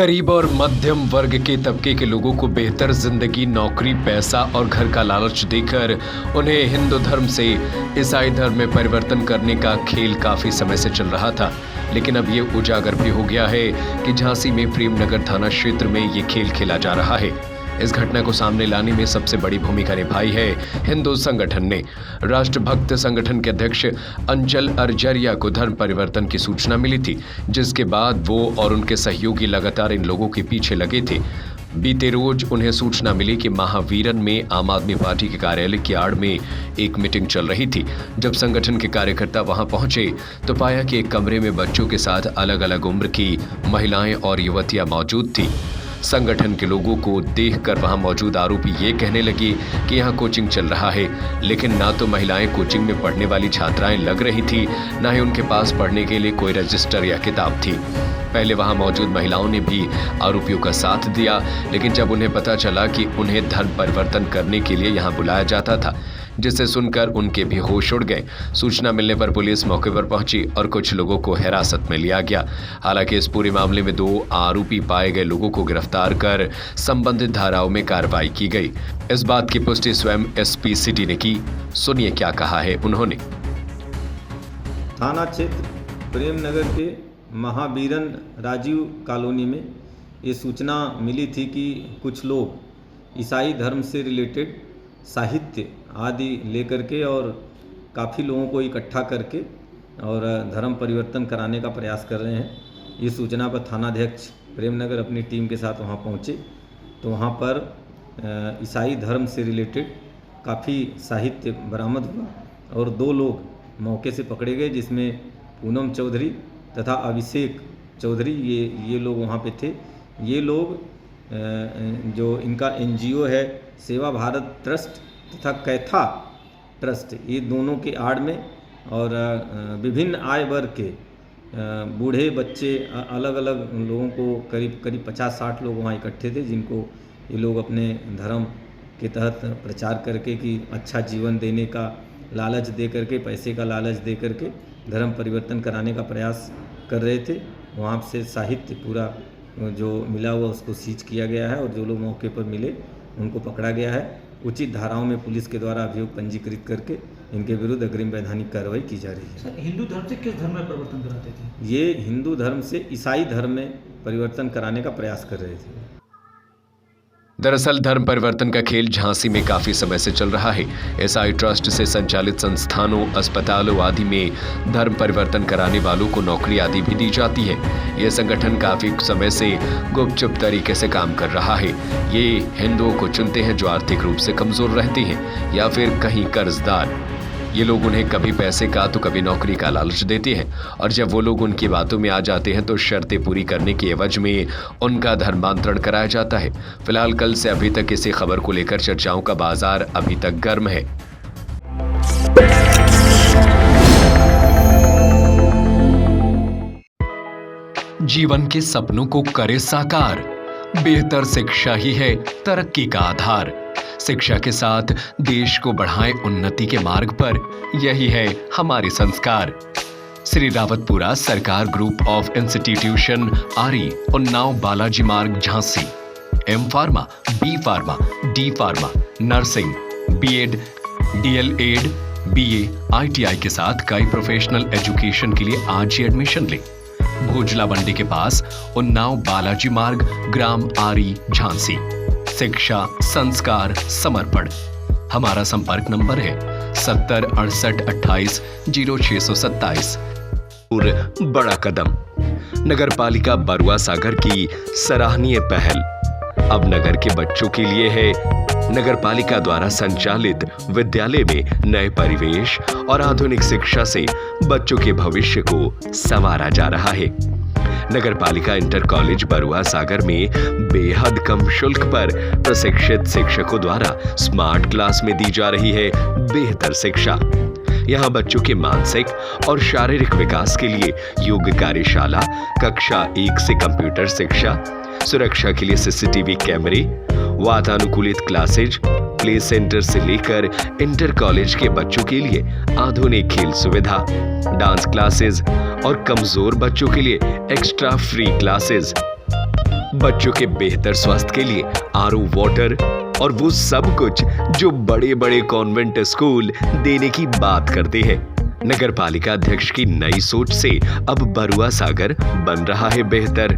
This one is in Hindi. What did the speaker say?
गरीब और मध्यम वर्ग के तबके के लोगों को बेहतर जिंदगी, नौकरी, पैसा और घर का लालच देकर उन्हें हिंदू धर्म से ईसाई धर्म में परिवर्तन करने का खेल काफी समय से चल रहा था। लेकिन अब ये उजागर भी हो गया है कि झांसी में प्रेमनगर थाना क्षेत्र में ये खेल खेला जा रहा है। इस घटना को सामने लाने में सबसे बड़ी भूमिका निभाई है हिंदू संगठन ने। राष्ट्रभक्त संगठन के अध्यक्ष अंचल अरजरिया को धर्म परिवर्तन की सूचना मिली थी, जिसके बाद वो और उनके सहयोगी लगातार इन लोगों के पीछे लगे थे। बीते रोज उन्हें सूचना मिली कि महावीरन में आम आदमी पार्टी के कार्यालय की आड़ में एक मीटिंग चल रही थी। जब संगठन के कार्यकर्ता वहां पहुंचे तो पाया कि एक कमरे में बच्चों के साथ अलग अलग उम्र की महिलाएं और युवतियां मौजूद थी। संगठन के लोगों को देखकर वहां मौजूद आरोपी ये कहने लगे कि यहां कोचिंग चल रहा है, लेकिन ना तो महिलाएं कोचिंग में पढ़ने वाली छात्राएं लग रही थी, ना ही उनके पास पढ़ने के लिए कोई रजिस्टर या किताब थी। पहले वहां मौजूद महिलाओं ने भी आरोपियों का साथ दिया, लेकिन जब उन्हें पता चला कि उन्हें धर्म परिवर्तन करने के लिए यहां बुलाया जाता था, जिसे सुनकर उनके भी होश उड़ गए। सूचना मिलने पर पुलिस मौके पर पहुंची और कुछ लोगों को हिरासत में लिया गया। हालांकि इस पूरे मामले में 2 आरोपी पाए गए लोगों को गिरफ्तार कर संबंधित धाराओं में कार्रवाई की गई। इस बात की पुष्टि स्वयं एसपी सिटी ने की। सुनिए क्या कहा है उन्होंने। थाना क्षेत्र प्रेमनगर के महावीरन राजीव कॉलोनी में ये सूचना मिली थी कि कुछ लोग ईसाई धर्म से रिलेटेड साहित्य आदि लेकर के और काफ़ी लोगों को इकट्ठा करके और धर्म परिवर्तन कराने का प्रयास कर रहे हैं। ये सूचना पर थानाध्यक्ष प्रेमनगर अपनी टीम के साथ वहाँ पहुँचे तो वहाँ पर ईसाई धर्म से रिलेटेड काफ़ी साहित्य बरामद हुआ और 2 लोग मौके से पकड़े गए, जिसमें पूनम चौधरी तथा अभिषेक चौधरी ये लोग वहाँ पे थे। ये लोग जो इनका एनजीओ है सेवा भारत ट्रस्ट तथा कैथा ट्रस्ट, ये दोनों के आड़ में और विभिन्न आय वर्ग के बूढ़े बच्चे अलग अलग लोगों को करीब 50-60 लोग वहाँ इकट्ठे थे, जिनको ये लोग अपने धर्म के तहत प्रचार करके कि अच्छा जीवन देने का लालच दे करके, पैसे का लालच दे करके धर्म परिवर्तन कराने का प्रयास कर रहे थे। वहाँ से साहित्य पूरा जो मिला हुआ उसको सीज किया गया है और जो लोग मौके पर मिले उनको पकड़ा गया है। उचित धाराओं में पुलिस के द्वारा अभियोग पंजीकृत करके इनके विरुद्ध अग्रिम वैधानिक कार्रवाई की जा रही है। सर, हिंदू धर्म से किस धर्म में परिवर्तन कराते थे? ये हिंदू धर्म से ईसाई धर्म में परिवर्तन कराने का प्रयास कर रहे थे। दरअसल धर्म परिवर्तन का खेल झांसी में काफी समय से चल रहा है। ईसाई ट्रस्ट से संचालित संस्थानों, अस्पतालों आदि में धर्म परिवर्तन कराने वालों को नौकरी आदि भी दी जाती है। यह संगठन काफी समय से गुपचुप तरीके से काम कर रहा है। ये हिंदुओं को चुनते हैं जो आर्थिक रूप से कमजोर रहते हैं या फिर कहीं कर्जदार। ये लोग उन्हें कभी पैसे का तो कभी नौकरी का लालच देते हैं और जब वो लोग उनकी बातों में आ जाते हैं तो शर्तें पूरी करने के एवज में उनका धर्मांतरण कराया जाता है। फिलहाल कल से अभी तक इसी खबर को लेकर चर्चाओं का बाजार अभी तक गर्म है। जीवन के सपनों को करे साकार, बेहतर शिक्षा ही है तरक्की का आधार। शिक्षा के साथ देश को बढ़ाएं उन्नति के मार्ग पर, यही है हमारे संस्कार। श्री रावतपुरा सरकार ग्रुप ऑफ इंस्टीट्यूशन आरी, Unnao, Balaji Marg, Jhansi. M pharma, B pharma, D pharma, nursing, BEd, DElEd, BA, ITI के साथ कई प्रोफेशनल एजुकेशन के लिए आज ही एडमिशन लें। भोजला मंडी के पास, उन्नाव, बालाजी मार्ग, ग्राम आरी, झांसी। शिक्षा, संस्कार, समर्पण। हमारा संपर्क नंबर है 70 68 28 0627। और बड़ा कदम, नगर पालिका बरुआ सागर की सराहनीय पहल अब नगर के बच्चों के लिए है। नगर पालिका द्वारा संचालित विद्यालय में नए परिवेश और आधुनिक शिक्षा से बच्चों के भविष्य को संवारा जा रहा है। नगर पालिका इंटर कॉलेज बरुआ सागर में बेहद कम शुल्क पर प्रशिक्षित शिक्षकों द्वारा स्मार्ट क्लास में दी जा रही है बेहतर शिक्षा। यहाँ बच्चों के मानसिक और शारीरिक विकास के लिए योग कार्यशाला, कक्षा 1 से कंप्यूटर शिक्षा, सुरक्षा के लिए सीसीटीवी कैमरे, वातानुकूलित क्लासेज, प्ले सेंटर से लेकर इंटर कॉलेज के बच्चों के लिए आधुनिक खेल सुविधा, डांस क्लासेस और कमजोर बच्चों के लिए एक्स्ट्रा फ्री क्लासेस। बच्चों के बेहतर स्वास्थ्य के लिए आरओ वाटर और वो सब कुछ जो बड़े बड़े कॉन्वेंट स्कूल देने की बात करते हैं। नगर पालिका अध्यक्ष की नई सोच से अब बरुआ सागर बन रहा है बेहतर।